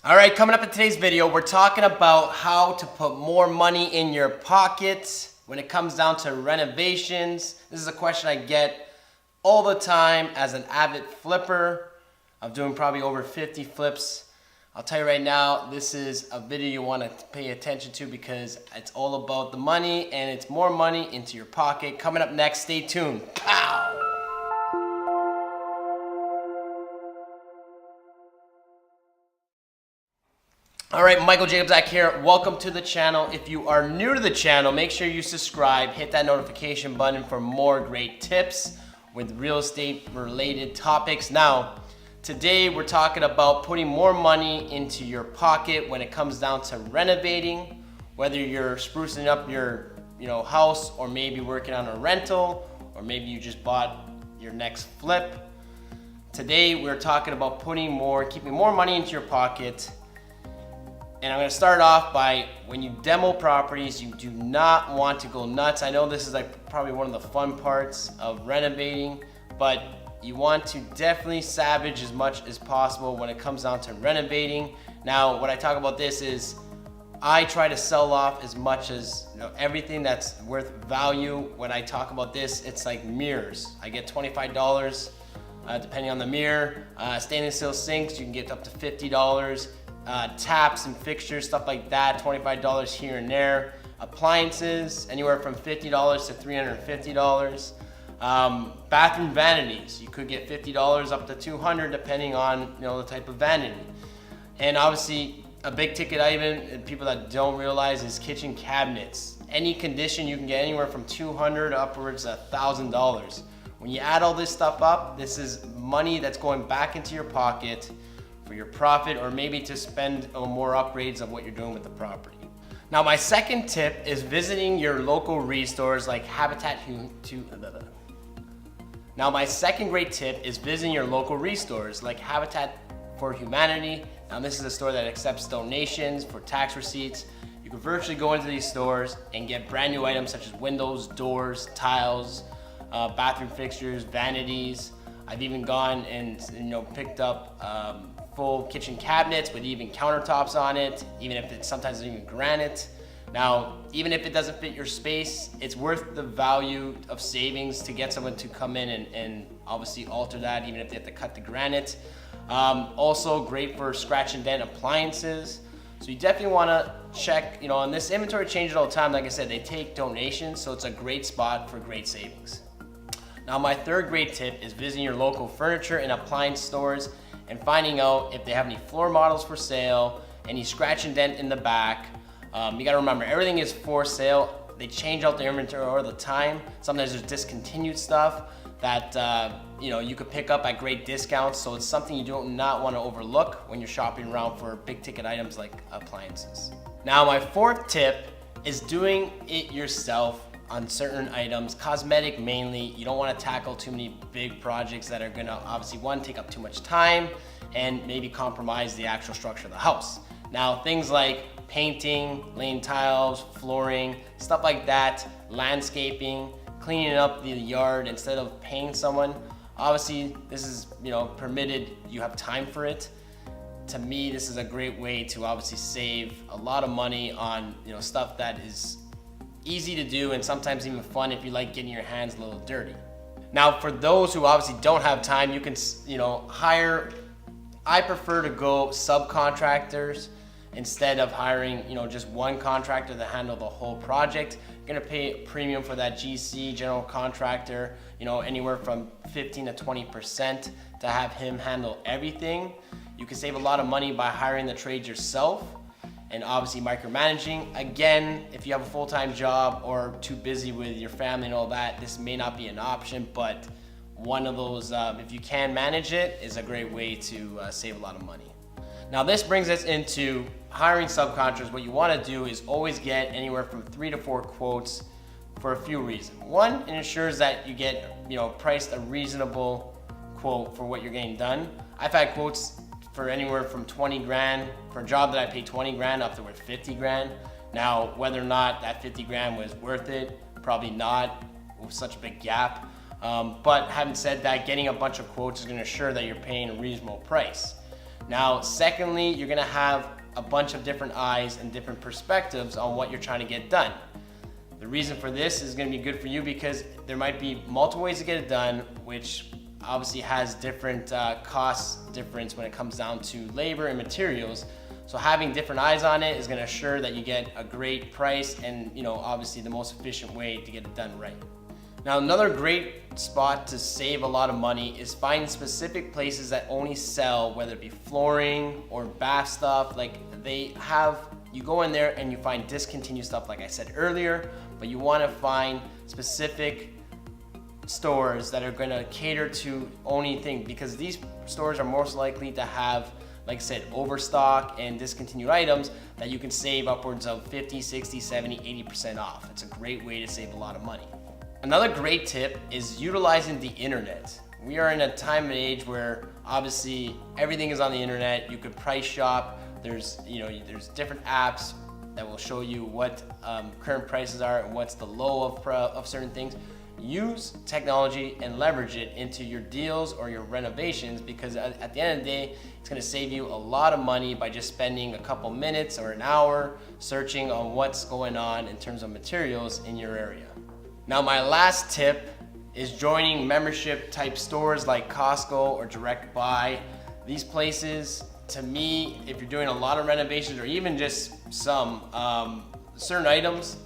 All right, coming up in today's video, we're talking about how to put more money in your pocket when it comes down to renovations. This is a question I get all the time as an avid flipper. I'm doing probably over 50 flips. I'll tell you right now, this is a video you want to pay attention to because it's all about the money and it's more money into your pocket. Coming up next, stay tuned. Pow! All right, Michael Jacobs here. Welcome to the channel. If you are new to the channel, make sure you subscribe, hit that notification button for more great tips with real estate related topics. Now, today we're talking about putting more money into your pocket when it comes down to renovating, whether you're sprucing up your house or maybe working on a rental or maybe you just bought your next flip. Today we're talking about keeping more money into your pocket. And I'm going to start off by when you demo properties, you do not want to go nuts. I know this is probably one of the fun parts of renovating, but you want to definitely savage as much as possible when it comes down to renovating. Now, when I talk about this is I try to sell off as much as everything that's worth value. When I talk about this, it's like mirrors. I get $25 depending on the mirror. Stainless steel sinks, you can get up to $50. Taps and fixtures, stuff like that, $25 here and there. Appliances, anywhere from $50 to $350. Bathroom vanities, you could get $50 up to $200 depending on the type of vanity. And obviously a big ticket item, and people that don't realize, is kitchen cabinets. Any condition, you can get anywhere from $200 upwards of $1,000. When you add all this stuff up, this is money that's going back into your pocket for your profit, or maybe to spend on more upgrades of what you're doing with the property. Now, my second tip is visiting your local restores like Habitat Now, my second great tip is visiting your local restores like Habitat for Humanity. Now, this is a store that accepts donations for tax receipts. You can virtually go into these stores and get brand new items such as windows, doors, tiles, bathroom fixtures, vanities. I've even gone and picked up full kitchen cabinets with even countertops on it, even if it's sometimes even granite. Now, even if it doesn't fit your space, it's worth the value of savings to get someone to come in and obviously alter that, even if they have to cut the granite. Also great for scratch and dent appliances. So you definitely want to check, on this inventory changes all the time. Like I said, they take donations, so it's a great spot for great savings. Now, my third great tip is visiting your local furniture and appliance stores and finding out if they have any floor models for sale, any scratch and dent in the back. You gotta remember, everything is for sale. They change out their inventory all the time. Sometimes there's discontinued stuff that you could pick up at great discounts, so it's something you do not want to overlook when you're shopping around for big ticket items like appliances. Now, my fourth tip is doing it yourself on certain items, cosmetic mainly. You don't want to tackle too many big projects that are going to obviously, one, take up too much time and maybe compromise the actual structure of the house. Now, things like painting, laying tiles, flooring, stuff like that, landscaping, cleaning up the yard instead of paying someone. Obviously, this is permitted, you have time for it. To me, this is a great way to obviously save a lot of money on stuff that is easy to do and sometimes even fun if you like getting your hands a little dirty. Now, for those who obviously don't have time, you can hire. I prefer to go subcontractors instead of hiring just one contractor to handle the whole project. You're gonna pay a premium for that GC, general contractor, anywhere from 15 to 20% to have him handle everything. You can save a lot of money by hiring the trades yourself and obviously micromanaging. Again, if you have a full-time job or too busy with your family and all that, this may not be an option, but one of those, if you can manage it, is a great way to save a lot of money. Now, this brings us into hiring subcontractors. What you want to do is always get anywhere from 3 to 4 quotes for a few reasons. One, it ensures that you get priced a reasonable quote for what you're getting done. I've had quotes for anywhere from 20 grand for a job that I paid 20 grand up to worth 50 grand. Now, whether or not that 50 grand was worth it, probably not with such a big gap. But having said that, getting a bunch of quotes is going to ensure that you're paying a reasonable price. Now, secondly, you're gonna have a bunch of different eyes and different perspectives on what you're trying to get done. The reason for this is gonna be good for you because there might be multiple ways to get it done, which obviously has different cost difference when it comes down to labor and materials. So having different eyes on it is gonna assure that you get a great price and obviously the most efficient way to get it done right. Now, another great spot to save a lot of money is find specific places that only sell, whether it be flooring or bath stuff. Like you go in there and you find discontinued stuff like I said earlier, but you wanna find specific stores that are gonna cater to only thing, because these stores are most likely to have, like I said, overstock and discontinued items that you can save upwards of 50, 60, 70, 80% off. It's a great way to save a lot of money. Another great tip is utilizing the internet. We are in a time and age where obviously everything is on the internet. You could price shop. There's different apps that will show you what current prices are and what's the low of certain things. Use technology and leverage it into your deals or your renovations, because at the end of the day, it's gonna save you a lot of money by just spending a couple minutes or an hour searching on what's going on in terms of materials in your area. Now, my last tip is joining membership type stores like Costco or Direct Buy. These places, to me, if you're doing a lot of renovations or even just some certain items,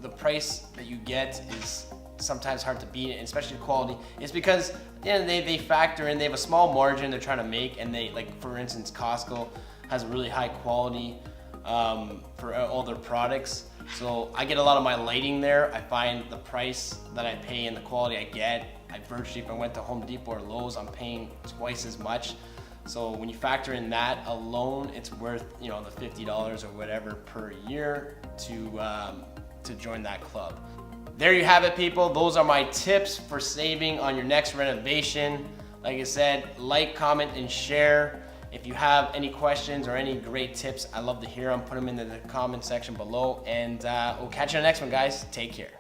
the price that you get is sometimes hard to beat, and especially quality. It's because at the end of the day, they factor in, they have a small margin they're trying to make, and they, like for instance, Costco has a really high quality for all their products. So I get a lot of my lighting there. I find the price that I pay and the quality I get, if I went to Home Depot or Lowe's, I'm paying twice as much. So when you factor in that alone, it's worth the $50 or whatever per year to join that club. There you have it, people. Those are my tips for saving on your next renovation. Like I said, like, comment, and share. If you have any questions or any great tips, I love to hear them. Put them in the comment section below, and we'll catch you on the next one, guys. Take care.